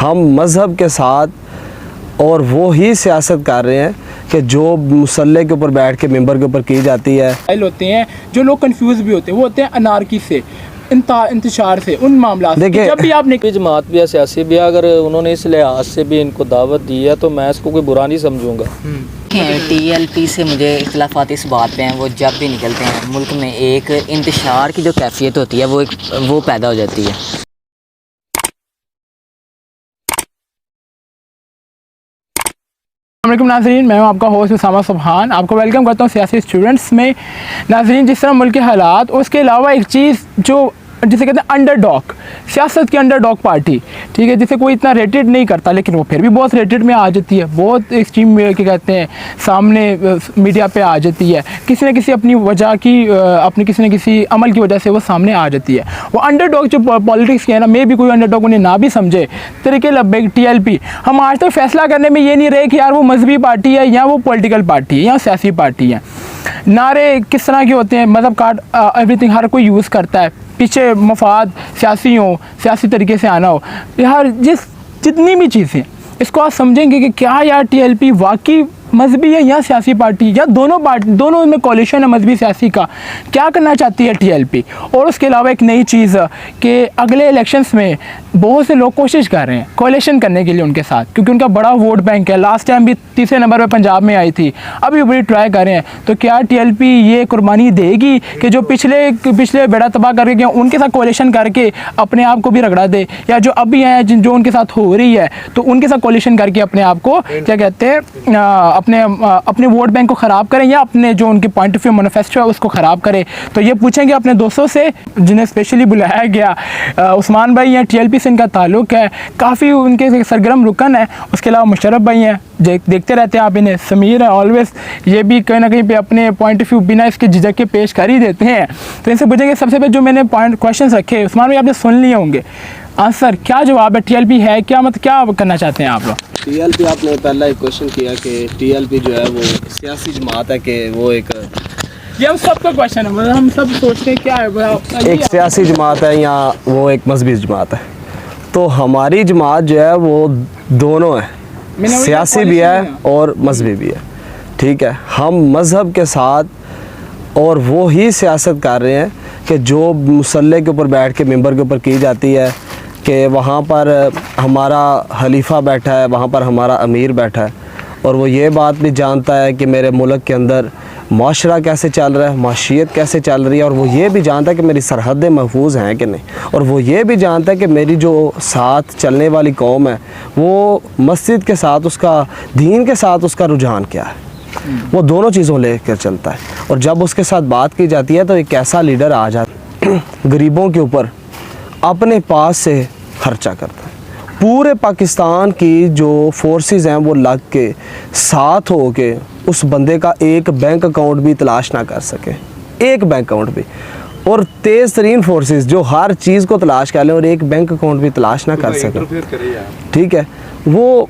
हम मज़हब के साथ और वो ही सियासत कर रहे हैं कि जो मुसल्ले के ऊपर बैठ के मेंबर के ऊपर की जाती है। होते हैं जो लोग कंफ्यूज भी होते हैं, वो होते हैं अनारकी से, इंतशार से, उन मामला से। जब भी आपने जमात भी है, सियासी भी है, अगर उन्होंने इस लिहाज से भी इनको दावत दी है तो मैं इसको कोई बुरा नहीं समझूंगा। TLP से मुझे इख्तलाफात इस बात पे हैं, वो जब भी निकलते हैं मुल्क में एक इंतशार की जो कैफियत होती है वो पैदा हो जाती है। अस्सलाम वालेकुम नाज़रीन, मैं हूं आपका होस्ट उसामा सुबहान। आपको वेलकम करता हूं सियासी स्टूडेंट्स में। नाज़रीन, जिस तरह मुल्क के हालात, उसके अलावा एक चीज़ जो जिसे कहते हैं अंडरडॉग, सियासत की अंडरडॉग पार्टी, ठीक है, जिसे कोई इतना रेटेड नहीं करता लेकिन वो फिर भी बहुत रेटेड में आ जाती है, बहुत एक्सट्रीम के कहते हैं सामने मीडिया पे आ जाती है, किसी न किसी अपनी वजह की अपनी किसी न किसी अमल की वजह से वो सामने आ जाती है। वो अंडरडॉग जो पॉलिटिक्स के है ना, मे भी कोई अंडरडॉग उन्हें ना भी समझे, तरीके लब्बैक TLP। हम आज तक फैसला करने में ये नहीं रहे कि यार वो मजहबी पार्टी है या वो पॉलिटिकल पार्टी है या सियासी पार्टी है। नारे किस तरह के होते हैं, मज़हब कार्ड एवरीथिंग हर कोई यूज़ करता है, पीछे मफाद सियासी हो, सियासी तरीके से आना हो, यार जितनी भी चीज़ें, इसको आप समझेंगे कि क्या यार TLP वाकई मजहबी है या सियासी पार्टी, या दोनों में कोलिशन है मजहबी सियासी का, क्या करना चाहती है TLP। और उसके अलावा एक नई चीज़ कि अगले इलेक्शंस में बहुत से लोग कोशिश कर रहे हैं कोलिशन करने के लिए उनके साथ, क्योंकि उनका बड़ा वोट बैंक है। लास्ट टाइम भी तीसरे नंबर पर पंजाब में आई थी, अभी बड़ी ट्राई कर रहे हैं। तो क्या TLP ये कुर्बानी देगी कि जो पिछले बेड़ा तबाह करके गए उनके साथ कोलिशन करके अपने आप को भी रगड़ा दे, या जो अभी हैं जो उनके साथ हो रही है तो उनके साथ कोलिशन करके अपने आप को क्या कहते हैं अपने वोट बैंक को ख़राब करें, या अपने जो उनके पॉइंट ऑफ व्यू मैनिफेस्टो है उसको ख़राब करें। तो ये पूछेंगे अपने दोस्तों से जिन्हें स्पेशली बुलाया गया। उस्मान भाई हैं, TLP से इनका ताल्लुक़ है, काफ़ी उनके सरगर्म रुकन है। उसके अलावा मुशर्रफ भाई हैं, देखते रहते हैं आप इन्हें। समीर है ऑलवेज, ये भी कहीं ना कहीं पे अपने पॉइंट ऑफ व्यू बिना इसके झिझक के पेश कर ही देते हैं। तो इनसे पूछेंगे सबसे पहले जो मैंने क्वेश्चन रखे, उस्मान भाई आपने सुन लिए होंगे आंसर, क्या जवाब है? TLP है क्या, मतलब क्या करना चाहते हैं आप लोग? TLP आपने पहला एक क्वेश्चन किया कि TLP जो है वो सियासी जमात है कि वो एक, ये हम सबका क्वेश्चन है, मतलब हम सब सोचते हैं क्या है, एक सियासी जमात है या वो एक मजहबी जमात है। तो हमारी जमात जो है वो दोनों है, सियासी भी है और मजहबी भी है, ठीक है। हम मज़हब के साथ और वो ही सियासत कर रहे हैं कि जो मुसल्ले के ऊपर बैठ के मेंबर के ऊपर की जाती है कि वहाँ पर हमारा खलीफा बैठा है, वहाँ पर हमारा अमीर बैठा है, और वो ये बात भी जानता है कि मेरे मुल्क के अंदर माशरा कैसे चल रहा है, माशियत कैसे चल रही है, और वो ये भी जानता है कि मेरी सरहदें महफूज हैं कि नहीं, और वो ये भी जानता है कि मेरी जो साथ चलने वाली कौम है वो मस्जिद के साथ, उसका दीन के साथ उसका रुझान क्या है, वो दोनों चीज़ों लेकर चलता है। और जब उसके साथ बात की जाती है तो एक ऐसा लीडर आ जाता है गरीबों के ऊपर अपने पास से खर्चा करता है। पूरे पाकिस्तान की जो फोर्सेस हैं वो लग के साथ हो के उस बंदे का एक बैंक अकाउंट भी तलाश ना कर सके, एक बैंक अकाउंट भी, और तेज़ तरीन फोर्सेस जो हर चीज़ को तलाश कर लें और एक बैंक अकाउंट भी तलाश ना कर सके, ठीक है। वो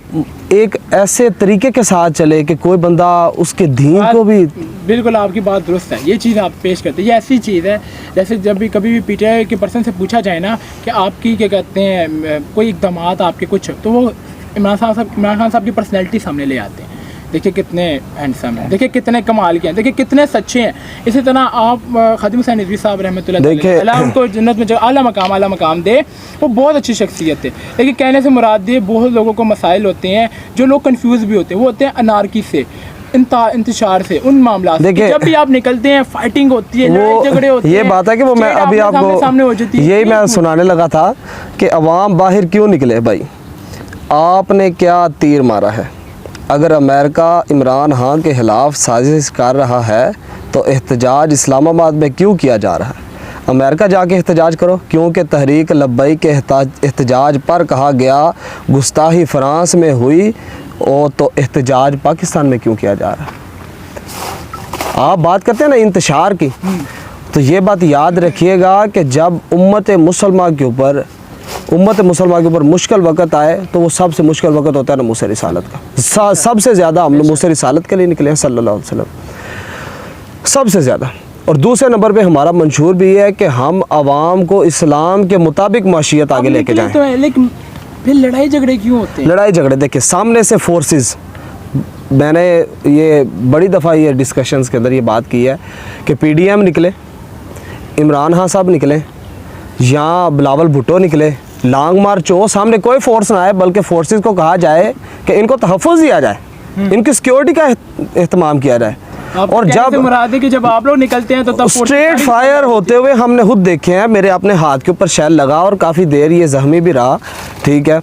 एक ऐसे तरीके के साथ चले कि कोई बंदा उसके दीन को भी, बिल्कुल आपकी बात दुरुस्त है, ये चीज़ आप पेश करते हैं। ये ऐसी चीज़ है जैसे जब भी कभी भी PTI के पर्सन से पूछा जाए ना कि आपकी क्या कहते हैं कोई इक़दाम आपके कुछ, तो वो इमरान खान साहब की पर्सनैलिटी सामने ले आते हैं। देखिए कितने हैंडसम हैं, देखिए कितने कमाल के हैं, देखिए कितने सच्चे हैं। इसी तरह आप खादिम हुसैन रिजवी साहब रहमतुल्लाह अलैह, उनको जन्नत में आला मकाम दे, वो बहुत अच्छी शख्सियत है। लेकिन कहने से मुराद ये बहुत लोगों को मसाइल होते हैं, जो लोग कंफ्यूज भी होते हैं, वो होते हैं अनारकी से, इंतशार से, उन मामला से। जब भी आप निकलते हैं फाइटिंग होती है, लड़ाई झगड़े होते हैं, ये बात है कि वो मैं अभी आपको सामने हो जाती है। यही मैं सुनाने लगा था कि अवाम बाहर क्यों निकले भाई, आपने क्या तीर मारा है। अगर अमेरिका इमरान खान के ख़िलाफ़ साजिश कर रहा है तो एहतजाज इस्लामाबाद में क्यों किया जा रहा है? अमेरिका जाके एहतजाज करो, क्योंकि तहरीक लब्बई के एहतजाज पर कहा गया गुस्ताखी फ्रांस में हुई, और तो एहतजाज पाकिस्तान में क्यों किया जा रहा है? आप बात करते हैं ना इंतशार की, तो ये बात याद रखिएगा कि जब उम्मत मुसलमान के ऊपर मुश्किल वक़्त आए तो वो सबसे मुश्किल वक़्त होता है नमूस रिसालत का। सबसे ज़्यादा हम नमूस रिसालत के लिए निकले हैं सल्लल्लाहु अलैहि वसल्लम, सबसे ज़्यादा। और दूसरे नंबर पे हमारा मंशूर भी है कि हम आवाम को इस्लाम के मुताबिक माशियत आगे लेके जाएं। तो है, लेकिन फिर लड़ाई झगड़े क्यों होते हैं? लड़ाई झगड़े देखिए, सामने से फोर्सेस, मैंने ये बड़ी दफ़ा ये डिस्कशंस के अंदर ये बात की है कि पीडीएम निकले, इमरान खान साहब निकले या बिलावल भुट्टो निकले, लॉन्ग मार्च हो, सामने कोई फोर्स ना आए, बल्कि फोर्सेस को कहा जाए कि इनको तहफ़्फ़ुज़ दिया जाए, इनकी सिक्योरिटी का एहतमाम किया जाए। और जब मुराद है कि जब आप लोग निकलते हैं तो तब स्ट्रेट फायर होते हुए हमने खुद देखे हैं, मेरे अपने हाथ के ऊपर शेल लगा और काफ़ी देर ये जख्मी भी रहा, ठीक है।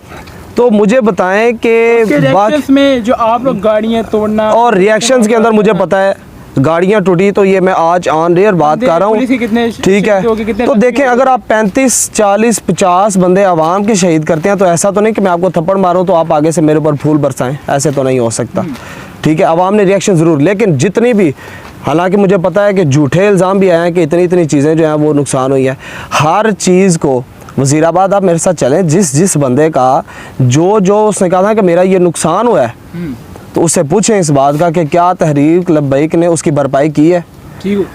तो मुझे बताएं कि रिएक्शंस में जो आप लोग गाड़ियाँ तोड़ना और रिएक्शंस के अंदर मुझे पता है गाड़ियाँ टूटी, तो ये मैं आज ऑन रेयर बात कर रहा हूँ, ठीक है। तो देखें, अगर आप 35, 40, 50 बंदे आवाम के शहीद करते हैं तो ऐसा तो नहीं कि मैं आपको थप्पड़ मारूं तो आप आगे से मेरे ऊपर फूल बरसाएं, ऐसे तो नहीं हो सकता, ठीक है। आवाम ने रिएक्शन ज़रूर, लेकिन जितनी भी, हालांकि मुझे पता है कि झूठे इल्ज़ाम भी आए हैं कि इतनी चीज़ें जो हैं वो नुकसान हुई हैं। हर चीज़ को वज़ीराबाद आप मेरे साथ चलें, जिस बंदे का जो उसने कहा था कि मेरा ये नुकसान हुआ है, तो उससे पूछें इस बात का कि क्या तहरीक लब्बैक ने उसकी भरपाई की है।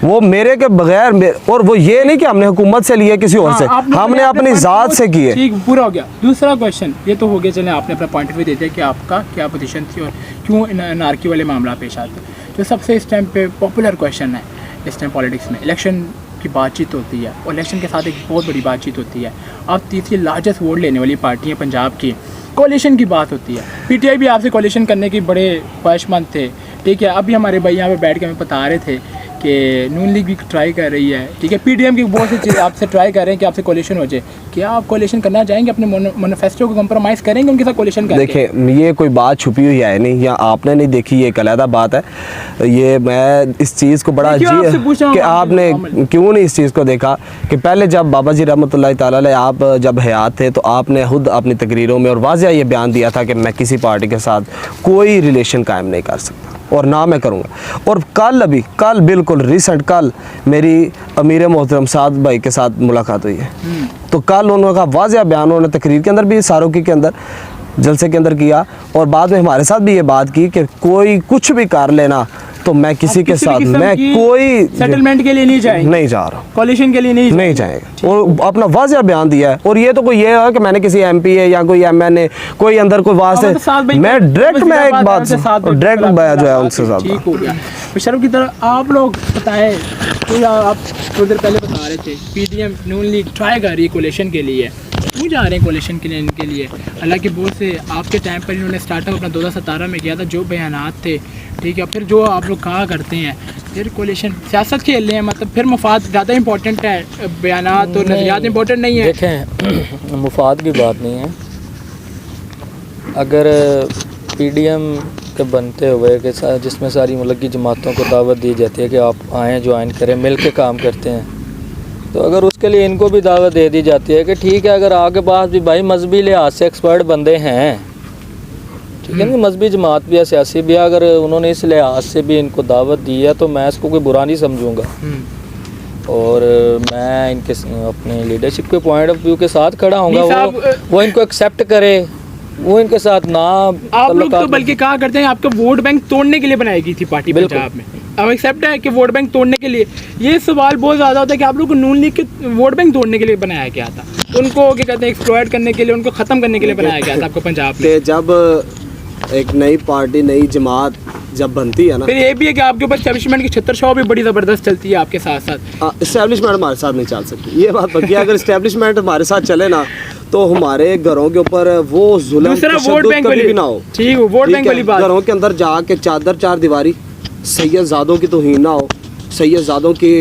वो मेरे के बगैर, और वो ये नहीं कि हमने हुकूमत से लिए किसी और से, हमने अपनी ज़ात से किए। ठीक, पूरा हो गया। दूसरा क्वेश्चन ये तो हो गया, चलें आपने अपना पॉइंट ऑफ व्यू दे दिया कि आपका क्या पोजीशन थी और क्यों नारकी वाले मामला पेश आते। जो सबसे इस टाइम पे पॉपुलर क्वेश्चन है इस टाइम पॉलिटिक्स में, इलेक्शन की बातचीत होती है और इलेक्शन के साथ एक बहुत बड़ी बातचीत होती है। अब तीसरी लार्जेस्ट वोट लेने वाली पार्टी है पंजाब की, कोalition की बात होती है। पीटीआई भी आपसे कोalition करने की बड़े ख्वाहिशमंद थे, ठीक है। अभी हमारे भाई यहाँ पे बैठ के हमें बता रहे थे कि नून लीग भी ट्राई कर रही है, ठीक है। पीडीएम की बहुत सी चीज़ आपसे ट्राई कर रहे हैं कि आपसे कोalition हो जाए। क्या आप कोalition करना चाहेंगे, अपने मैनिफेस्टो को कंप्रोमाइज़ करेंगे उनके साथ कोalition करके? देखिए, ये कोई बात छुपी हुई है नहीं, या आपने नहीं देखी, ये एक अलग बात है। ये मैं इस चीज़ को बड़ा कि आपने क्यों नहीं इस चीज़ को देखा कि पहले जब बाबा जी रहमतुल्लाह ताला अलैह आप जब हयात थे तो आपने खुद अपनी तकरीरों में और वाज़िया ये बयान दिया था कि मैं किसी पार्टी के साथ कोई रिलेशन कायम नहीं कर सकता और ना मैं करूँगा। और कल बिल्कुल रिसेंट कल मेरी अमीर मोहतरम साद भाई के साथ मुलाकात हुई है, तो कल उन्होंने कहा वाज़िया बयान, उन्होंने तकरीर के अंदर भी, सारोकी के अंदर, जलसे के अंदर किया, और बाद में हमारे साथ भी ये बात की कि कोई कुछ भी कर लेना तो मैं किसी के साथ, मैं कोई सेटलमेंट के लिए नहीं जा रहा, कोalition के लिए नहीं जाएगा। और अपना वाज़िया बयान दिया है। और ये तो कोई ये है कि मैंने किसी एमपी है या कोई एमएनए कोई अंदर कोई वास्ते, मैं डायरेक्ट, मैं एक बात डायरेक्ट जो है उनसे साथ ठीक हो गया। शर्म की तरह आप लोग बताएं, तो आप थोड़ी देर पहले बता रहे थे पीडीएम नून लीग ट्राई कर रही है कोalition के लिए, क्यों जा रहे हैं कोalition के लिए इनके लिए? हालांकि बहुत से आपके टाइम पर इन्होंने स्टार्टअप अपना 2017 में किया था, जो बयानात थे, ठीक है। फिर जो आप लोग कहा करते हैं, फिर कोalition सियासत खेल रहे हैं, मतलब फिर मुफाद ज़्यादा इंपॉर्टेंट है, बयानात और नज़रियात इंपॉर्टेंट नहीं है। देखें, मुफाद की बात नहीं है। अगर पीडीएम के बनते हुए के साथ जिसमें सारी मुल्क की जमातों को दावत दी जाती है कि आप आएँ, ज्वाइन करें, मिल के काम करते हैं, तो अगर उसके लिए इनको भी दावत दे दी जाती है कि ठीक है, अगर आपके पास भी भाई मजहबी लिहाज से एक्सपर्ट बंदे हैं, ठीक है ना, मजहबी जमात भी है, सियासी भी है, अगर उन्होंने इस लिहाज से भी इनको दावत दी है तो मैं इसको कोई बुरा नहीं समझूंगा। और मैं इनके अपने लीडरशिप के पॉइंट ऑफ व्यू के साथ खड़ा हूँगा, वो इनको एक्सेप्ट करे, वो इनके साथ ना। आप लोग तो बल्कि कहा करते हैं आपका वोट बैंक तोड़ने के लिए बनाई गई थी पार्टी पंजाब में, अब एक्सेप्ट है कि वोट बैंक तोड़ने के लिए। ये सवाल बहुत ज़्यादा होता है कि आप लोग को नून लीग के वोट बैंक तोड़ने के लिए बनाया गया था, उनको क्या कहते हैं एक्सप्लॉइट करने के लिए, उनको ख़त्म करने के लिए बनाया गया था आपको पंजाब में। जब एक नई पार्टी, नई जमात जब बनती है ना, फिर ये भी है कि आपके ऊपर एस्टैब्लिशमेंट की छत्तरछाव भी बड़ी ज़बरदस्त चलती है आपके साथ साथ। इस्टेब्लिशमेंट हमारे साथ नहीं चल सकती, ये बात पक्की है। अगर इस्टेब्लिशमेंट हमारे साथ चले ना तो हमारे घरों के ऊपर वो जुल्म कभी भी ना हो। ठीक है, वोट बैंक वाली बात। घरों के अंदर जाके चादर चार दीवारी, सैयदजादों की तौहीन ना हो, सैयदजादों की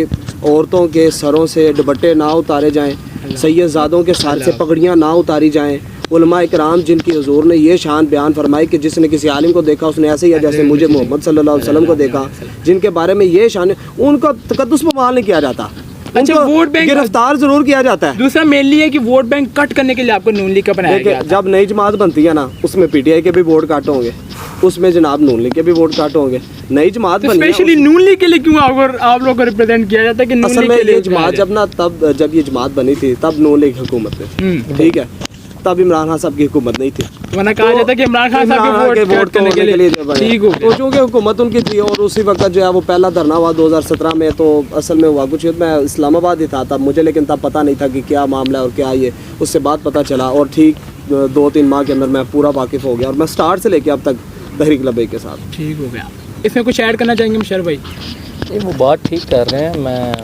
औरतों के सरों से दुपट्टे ना उतारे जाएं, सैयदजादों के सर से पगड़ियाँ ना उतारी जाएं। उलमा इकराम जिनकी हुजूर ने ये शान बयान फरमाई कि जिसने किसी आलिम को देखा उसने ऐसे ही जैसे मुझे मोहम्मद सल्लल्लाहु अलैहि वसल्लम को देखा, जिनके बारे में ये शान, उनका तकद्दुस बवाल नहीं किया जाता, अच्छा वोट बैंक गिरफ्तार जरूर किया जाता है। दूसरा मेनली है कि वोट बैंक कट करने के लिए आपको नून लीग का बनाया गया था। जब नई जमात बनती है ना, उसमें पीटीआई के भी वोट काट होंगे, उसमें जनाब नून लीग के भी वोट काट होंगे। नई जमात बनी, स्पेशली नून लीग के लिए क्यों आप लोग को रिप्रेजेंट किया जाता है कि नून लीग के लिए? जमात जब ये जमात बनी थी तब नून लीग हुकूमत में, ठीक है। तब इमरान खान साहब की हुकूमत नहीं थी, वरना कहा जाता है कि इमरान खान साहब के वोट करने के लिए ठीक हो तो गया। चूँकि हुकूमत उनकी थी और उसी वक्त जो है वो पहला धरना हुआ 2017 में, तो असल में हुआ कुछ, मैं इस्लामाबाद ही था तब, मुझे लेकिन तब पता नहीं था कि क्या मामला है और क्या ये, उससे बाद पता चला और ठीक 2-3 माह के अंदर मैं पूरा वाकिफ़ हो गया और मैं स्टार्ट से लेके अब तक तहरीक लबैक के साथ। ठीक हो गया। इसमें कुछ ऐड करना चाहेंगे मुशर्रफ भाई? ये वो बात ठीक कर रहे हैं, मैं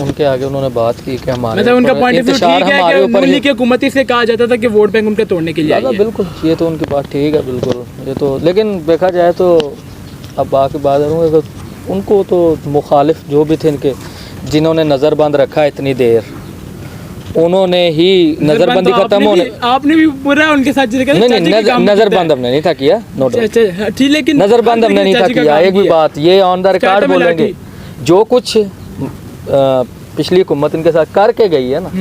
उनके आगे उन्होंने बात की कि हमारे मतलब उनका ऊपर पॉइंट ऑफ व्यू इंतशार ठीक है हमारे कि ऊपर नून लीग की हुकूमती से कहा जाता था कि वोट बैंक उनके तोड़ने के लिए आई है। बिल्कुल, ये तो उनकी बात ठीक है बिल्कुल, ये तो, लेकिन देखा जाए तो अब बाकी बात करूँगा कि उनको तो मुखालिफ जो भी थे इनके, जिन्होंने नज़रबंद रखा इतनी देर, उन्होंने ही नज़रबंदी खत्म होने, आपने भी पूरा उनके साथ नहीं नज़रबंद हमने नहीं था किया, नो डाउट ठीक, लेकिन नज़रबंद हमने नहीं था किया। एक भी बात ये ऑन द रिकॉर्ड बोलेंगे, जो कुछ पिछली हुकूमत इनके साथ करके गई है ना,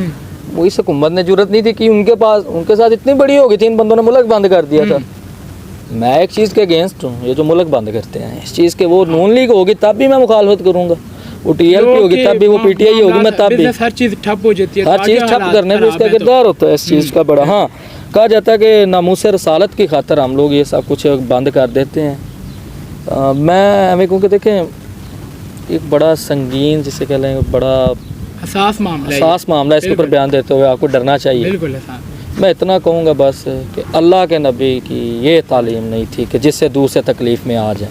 वो इस हुकूमत ने जरूरत नहीं थी कि उनके साथ इतनी बड़ी हो गई थी, इन बंदों ने मुल्क बंद कर दिया था। मैं एक चीज़ के अगेंस्ट हूँ, ये जो मुल्क बंद करते हैं इस चीज़ के, वो नून लीग होगी तब भी मैं मुखालफत करूँगा, वो TLP होगी तब भी, वो PTI होगी मैं तब भी, हर चीज़ ठप हो जाती है, हर चीज़ ठप करने में इसका किरदार होता है इस चीज़ का बड़ा। हाँ, कहा जाता है कि नामूस रसालत की खातर हम लोग ये सब कुछ बंद कर देते हैं। मैं हमें क्योंकि देखें एक बड़ा संगीन जिसे कह लें, बड़ा हसास मामला है, इसके ऊपर बयान देते हुए आपको डरना चाहिए। बिल्कुल। मैं इतना कहूँगा बस कि अल्लाह के नबी की ये तालीम नहीं थी कि जिससे दूसरे तकलीफ़ में आ जाए,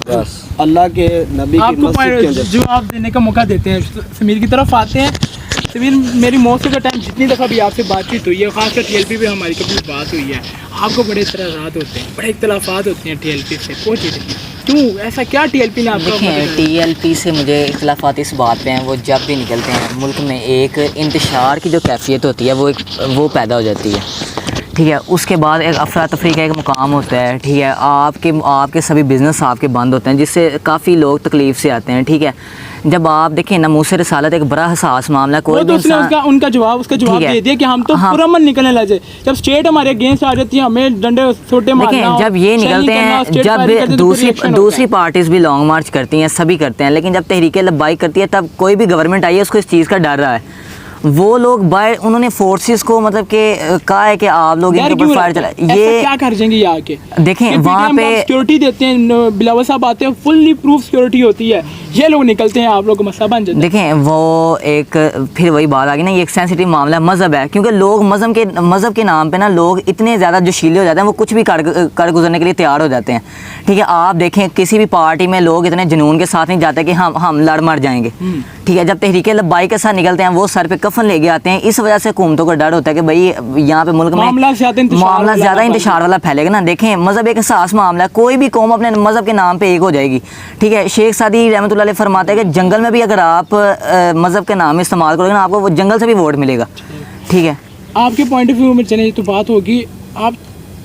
बस अल्लाह के नबी की आपको मस्जिद के अंदर जवाब देने का मौका देते हैं। समीर की तरफ आते हैं। समीर, मेरी मौसम का टाइम जितनी दफ़ा भी आपसे बातचीत हुई है, ख़ासकर TLP पे हमारी कभी बात हुई है, आपको बड़े इतराज़ात होते हैं, बड़े इख्तलाफात होते हैं TLP से, कोई चीज़ क्यों ऐसा, क्या TLP ने आपको? देखिए, TLP से मुझे इख्तलाफात इस बात पे हैं, वो जब भी निकलते हैं मुल्क में एक इंतशार की जो कैफियत होती है वो पैदा हो जाती है, ठीक है। उसके बाद एक अफरा तफरी का एक मुकाम होता है, ठीक है। आपके सभी बिज़नेस आपके बंद होते हैं, जिससे काफ़ी लोग तकलीफ़ से आते हैं, ठीक है। जब आप देखें नामूस रसालत एक बड़ा हसास मामला है, कोई भी इंसान उसका जवाब दे दिया कि हम तो पुरअमन निकलने लगे, जब स्टेट हमारे अगेंस्ट आ जाती है, हमें डंडे छोटे मारना, जब ये निकलते हैं, जब दूसरी पार्टीज भी लॉन्ग मार्च करती हैं, सभी करते हैं, लेकिन जब तहरीक लब्बाइक करती है तब कोई भी गवर्नमेंट आई है उसको इस चीज़ का डर रहा है। वो लोग उन्होंने फोर्सेस को मतलब कि कहा है कि आप लोग इनके ऊपर फायर चला, ये क्या कर जाएंगे ये आके? देखें वहाँ पे सिक्योरिटी देते हैं, बिलावल साहब आते हैं, फुल्ली प्रूफ सिक्योरिटी होती है, ये लोग निकलते हैं, आप लोग को मसला बन जाता है। देखें वो एक फिर वही बात आ गई ना, ये एक सेंसिटिव मामला है, मज़हब है, क्योंकि लोग मज़हब के नाम पे ना लोग इतने ज़्यादा जोशीले हो जाते हैं, वो कुछ भी कर गुजरने के लिए तैयार हो जाते हैं, ठीक है। आप देखें किसी भी पार्टी में लोग इतने जुनून के साथ नहीं जाते कि हम लड़ मर जाएंगे, ठीक है। जब तहरीक लब्बाइक के साथ निकलते हैं वो सर पे कफन लेके आते हैं, इस वजह से हुकूमतों का डर होता है कि भाई यहाँ पे मुल्क में मामला ज़्यादा इंतशार वाला फैलेगा ना। देखें मज़हब एक हसास मामला है, कोई भी कौम अपने मज़हब के नाम पे एक हो जाएगी, ठीक है। शेख सादी रहमतुल्लाह अलैह फरमाते हैं कि जंगल में भी अगर आप मज़हब के नाम इस्तेमाल करोगे ना, आपको वो जंगल से भी वोट मिलेगा, ठीक है। आपके पॉइंट ऑफ व्यू में चले तो बात होगी, आप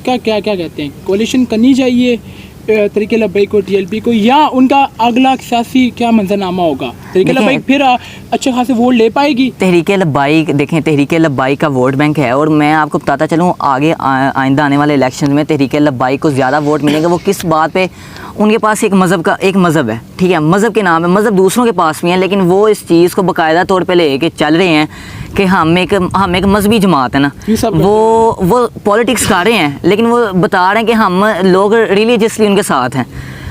क्या कहते हैं, कोलिशन करनी चाहिए तहरीक लब्बाइक को, TLP को, या उनका अगला सियासी क्या मंजरनामा होगा? तहरीक लब्बाइक फिर अच्छे खासे वोट ले पाएगी? तहरीक लब्बाइक, देखें तहरीक लब्बाइक का वोट बैंक है, और मैं आपको बताता चलूँ आगे आइंदा आने वाले इलेक्शन में तहरीक लब्बाइक को ज़्यादा वोट मिलेंगे। वो किस बात पे? उनके पास एक मज़हब है, ठीक है, मज़हब के नाम है, मज़हब दूसरों के पास भी है, लेकिन वो इस चीज़ को बाकायदा तौर पे लेके चल रहे हैं कि हम एक मजहबी जमात है ना, वो पॉलिटिक्स कर रहे हैं, लेकिन वो बता रहे हैं कि हम लोग रिलीजियसली उनके साथ हैं।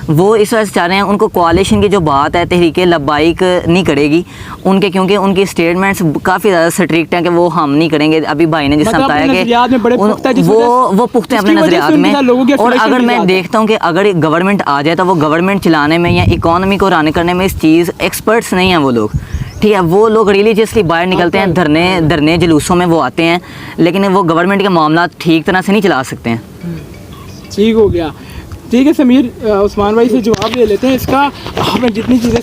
वो इस वजह से चाह रहे हैं, उनको कोalition की जो बात है तहरीक लब्बाइक नहीं करेगी उनके, क्योंकि उनकी स्टेटमेंट्स काफ़ी ज़्यादा स्ट्रिक्ट हैं कि वो हम नहीं करेंगे। अभी भाई ने जिस बताया कि वो पुख्ते अपने नज़रियात में, और अगर मैं देखता हूँ कि अगर गवर्नमेंट आ जाए तो वो गवर्नमेंट चलाने में या इकॉनमी को रन करने में इस चीज़ एक्सपर्ट्स नहीं हैं वो लोग, ठीक है। वो लोग रिलीजियसली बाहर निकलते हैं, धरने जुलूसों में वो आते हैं, लेकिन वो गवर्नमेंट के मामला ठीक तरह से नहीं चला सकते हैं। ठीक हो गया, ठीक है। समीर, उस्मान भाई से जवाब ले लेते हैं इसका। आपने जितनी चीज़ें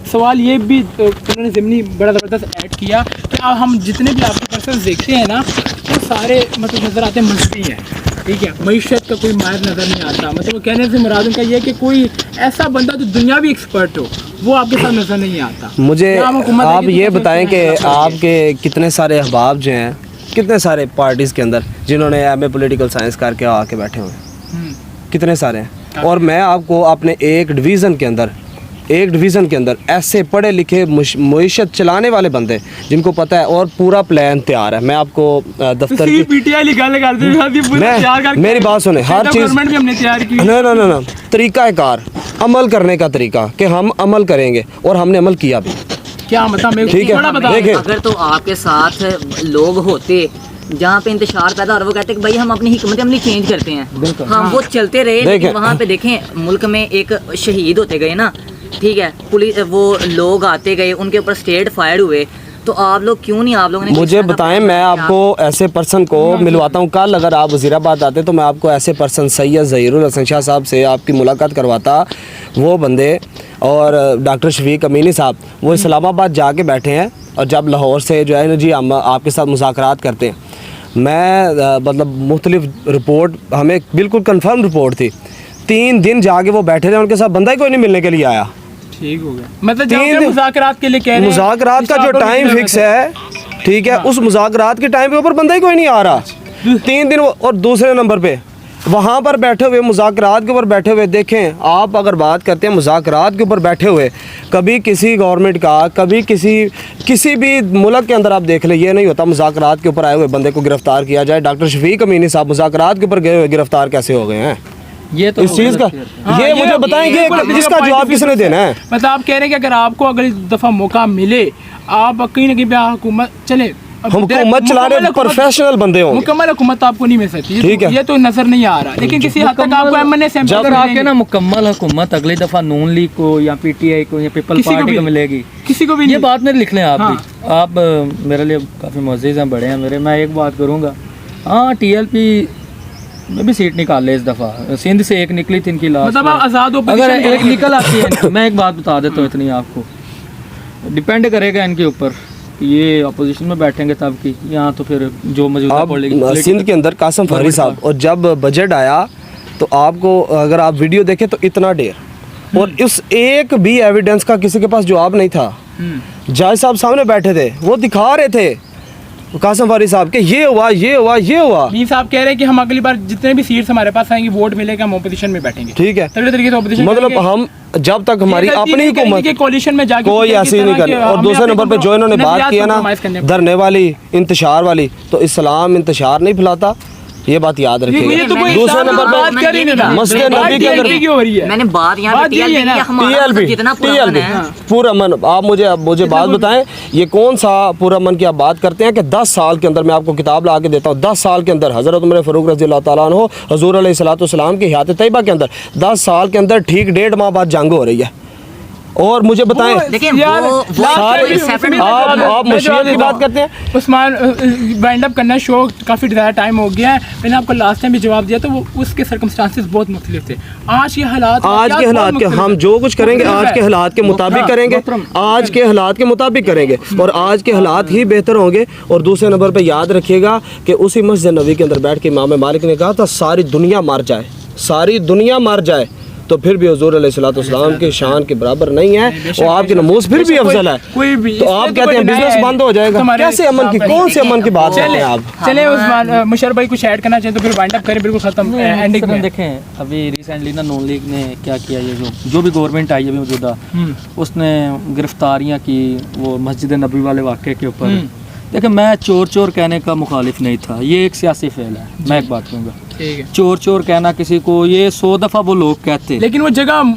सवाल ये भी उन्होंने ज़िमनी बड़ा ज़बरदस्त ऐड किया कि हम जितने भी आपके पर्सन देखते हैं ना, वो सारे मतलब नज़र आते हैं मजहबी हैं, ठीक है। मईशत का कोई माहिर नज़र नहीं आता, मतलब वो कहने से मुराद उनका ये कि कोई ऐसा बंदा जो दुनियावी एक्सपर्ट हो वो आपके साथ नज़र नहीं आता। मुझे आप ये बताएं कि आपके कितने सारे अहबाब जो हैं, कितने सारे पार्टीज़ के अंदर जिन्होंने MA पॉलिटिकल साइंस करके आके बैठे हुए हैं, कितने सारे हैं। और मैं आपको अपने एक डिवीज़न के अंदर एक डिवीज़न के अंदर ऐसे पढ़े लिखे मुईशत चलाने वाले बंदे जिनको पता है और पूरा प्लान तैयार है। मैं आपको दफ्तर की पीटीआई निकाले मेरी बात सुने, हर चीज़ गवर्नमेंट भी हमने तैयार की। ना तरीक़ाकार अमल करने का तरीका कि हम अमल करेंगे और हमने अमल किया भी। क्या मतलब ठीक है, देखिए अगर तो आपके साथ लोग होते जहाँ पे इंतशार पैदा हो रहा है, वो कहते हैं कि भाई हम अपनी हिकमत अमली चेंज करते हैं, हम वो चलते रहे, लेकिन वहाँ पे देखें मुल्क में एक शहीद होते गए ना, ठीक है, पुलिस वो लोग आते गए, उनके ऊपर स्टेट फायर हुए, तो आप लोग क्यों नहीं, आप लोगों ने मुझे बताएं, मैं आपको ऐसे पर्सन को मिलवाता हूँ। कल अगर आप वज़ीराबाद आते तो मैं आपको ऐसे पर्सन सैयद ज़हीरुल हसन शाह साहब से आपकी मुलाकात करवाता। वो बंदे और डॉक्टर शफीक अमीनी साहब वो इस्लामाबाद जाके बैठे हैं, और जब लाहौर से जो है ना जी हम आपके साथ मुज़ाकरात करते हैं, मैं मतलब मुख्तलिफ रिपोर्ट हमें बिल्कुल कन्फर्म रिपोर्ट थी, 3 दिन जाके वो बैठे रहे, उनके साथ बंदा ही कोई नहीं मिलने के लिए आया। ठीक हो गया, मतलब जब मुज़ाकरात के लिए कह रहे हैं, मुज़ाकरात का जो टाइम फिक्स है, ठीक है, उस मुज़ाकरात के टाइम के ऊपर बंदा ही कोई नहीं आ रहा। 3 दिन। और दूसरे नंबर पे वहाँ पर बैठे हुए मुज़ाकरात के ऊपर बैठे हुए, देखें आप अगर बात करते हैं मुज़ाकरात के ऊपर बैठे हुए, कभी किसी गवर्नमेंट का, कभी किसी भी मुल्क के अंदर आप देख लें, ये नहीं होता मुज़ाकरात के ऊपर आए हुए बंदे को गिरफ्तार किया जाए। डॉक्टर शफीक अमीनी साहब मुज़ाकरात के ऊपर गए हुए गिरफ्तार कैसे हो गए हैं? ये तो इस चीज़ का ये मुझे बताएंगे, इसका जवाब किसने देना है? मतलब आप कह रहे हैं कि अगर आपको अगली दफ़ा मौका मिले, आप कहीं ना कहीं हुकूमत चले, हुकूमत चलाने प्रोफेशनल बंदे हों, मुकम्मल हुकूमत आपको नहीं मिल सकती। ठीक है, ये तो नजर नहीं आ रहा, लेकिन किसी हद तक आपको एमएनए से जब आके ना मुकम्मल हुकूमत अगली दफा नून लीग को या पीटीआई को या पीपल पार्टी को मिलेगी, किसी को भी ये बात नहीं लिख लें आप भी। आप मेरे लिए काफ़ी मुअज़्ज़िज़ हैं, बड़े हैं मेरे। मैं एक बात करूँगा, हाँ टीएलपी में भी सीट निकाल ले इस दफ़ा, सिंध से एक निकली थी इनकी लास्ट, मतलब आज़ाद अगर एक निकल आती है, मैं एक बात बता देता हूँ इतनी आपको, डिपेंड करेगा इनके ऊपर, ये अपोजिशन में बैठेंगे तब की, यहाँ तो फिर जो मौजूदा सिंध के अंदर कासिम फहरी साहब, और जब बजट आया तो आपको अगर आप वीडियो देखें तो इतना ढेर, और उस एक भी एविडेंस का किसी के पास जवाब नहीं था। जज साहब सामने बैठे थे, वो दिखा रहे थे कासिम फहरी साहब के ये हुआ, ये हुआ, ये हुआ। मीर साहब कह रहे हैं कि हम अगली बार जितने भी सीट्स हमारे पास आएंगी, वोट मिलेगा, हम ओपोजिशन में बैठेंगे। ठीक है, तगड़े तरीके से ओपोजिशन, मतलब हम जब तक हमारी अपनी हुकूमत के कोalition में जाके कोई ऐसी नहीं करनी। और दूसरे नंबर पे जो इन्होंने बात किया ना धरने वाली, इंतशार वाली, तो इस्लाम इंतशार नहीं फैलाता, ये बात याद रखिएगा। दूसरे नंबर पर मस्जिद नबी के अंदर मैंने बात यहाँ पूरा मन, आप मुझे बात बताएं, ये कौन सा पूरा मन की आप बात करते हैं कि 10 साल के अंदर, मैं आपको किताब ला के देता हूँ, 10 साल के अंदर हज़रत उमर फ़ारूक रज़ी अल्लाह ताला अन्हु हुज़ूर अलैहिस्सलाम की हयात तैयबा के अंदर 10 साल के अंदर ठीक 1.5 माह बाद जंग हो रही है। और मुझे बताएं, आप मुश्किल की बात करते हैं। उस्मान वाइंड अप करना, शो काफ़ी ज़्यादा टाइम हो गया है, मैंने आपको लास्ट टाइम भी जवाब दिया तो वो उसके सर्कमस्टांसेस बहुत मुख्तलिफ थे। आज के हालात के हम जो कुछ करेंगे आज के हालात के मुताबिक करेंगे, आज के हालात के मुताबिक करेंगे, और आज के हालात ही बेहतर होंगे। और दूसरे नंबर पर याद रखिएगा कि उसी मस्जिद नबी के अंदर बैठ के इमाम मालिक ने कहा था, सारी दुनिया मर जाए, सारी दुनिया मर जाए, तो फिर भी हुज़ूर अलैहिस्सलाम की शान के बराबर नहीं है, और आपकी नमूज़ फिर भी अफजल है। कोई भी तो आप कहते हैं बिजनेस बंद हो जाएगा, कैसे अमन की, कौन से अमन की बात कर रहे हैं आप? चले उस्मान मुशर्रफ भाई कुछ ऐड करना चाहिए तो फिर वाइंड अप करें, बिल्कुल खत्म एंडिंग में। देखें अभी रिसेंटली ना नून लीग ने क्या किया, ये जो भी गवर्नमेंट आई है अभी मौजूदा, उसने गिरफ्तारियाँ की वो मस्जिद नबी वाले वाक़े के ऊपर। देखिए मैं चोर चोर कहने का मुखालिफ नहीं था, ये एक सियासी फेल है। मैं एक बात कहूँगा, चोर चोर कहना किसी को, ये 100 दफ़ा वो लोग कहते हैं, लेकिन वो जगह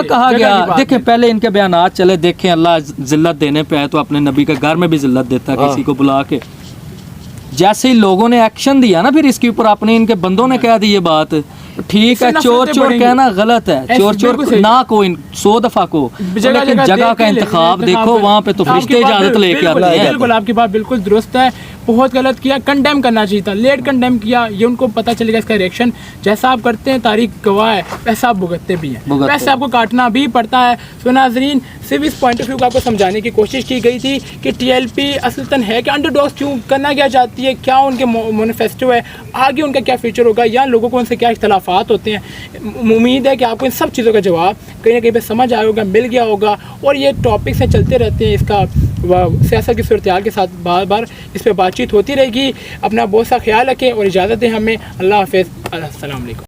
कहा गया। देखें पहले इनके बयानात चले, देखें अल्लाह जिल्लत देने पे है तो अपने नबी के घर में भी जिल्लत देता है किसी को बुला के। जैसे ही लोगों ने एक्शन दिया ना, फिर इसके ऊपर अपने इनके बंदों ने कह दी ये बात, ठीक है चोर चोर कहना गलत है, चोर चोर ना कोई 100 दफ़ा को, लेकिन जगह का इंतखाब देखो, वहाँ पे तो फरिश्ते इजाज़त लेके आते हैं। बिल्कुल आपकी बात बिल्कुल दुरुस्त है, बहुत गलत किया, कंडेम करना चाहिए था, लेट कंडेम किया, ये उनको पता चलेगा इसका रिएक्शन। जैसा आप करते हैं तारीख गवाह है, वैसा आप भुगतते भी हैं, वैसे आपको काटना भी पड़ता है। तो नाज़रीन, सिर्फ इस पॉइंट ऑफ व्यू को आपको समझाने की कोशिश की गई थी कि टीएलपी असलतन है कि अंडरडॉग्स क्यों करना क्या चाहती है, क्या उनके मैनिफेस्टो है, आगे उनका क्या फ्यूचर होगा, या लोगों को उनसे क्या इख्तलाफात होते हैं। उम्मीद है कि आपको इन सब चीज़ों का जवाब कहीं ना कहीं पर समझ आया होगा, मिल गया होगा, और ये टॉपिक्स हैं चलते रहते हैं, इसका सियासत की सूरत के साथ बार बार इस पर बातचीत होती रहेगी। अपना बहुत सा ख्याल रखें और इजाज़त दें हमें। अल्लाह हाफ़िज़, अस्सलाम वालेकुम।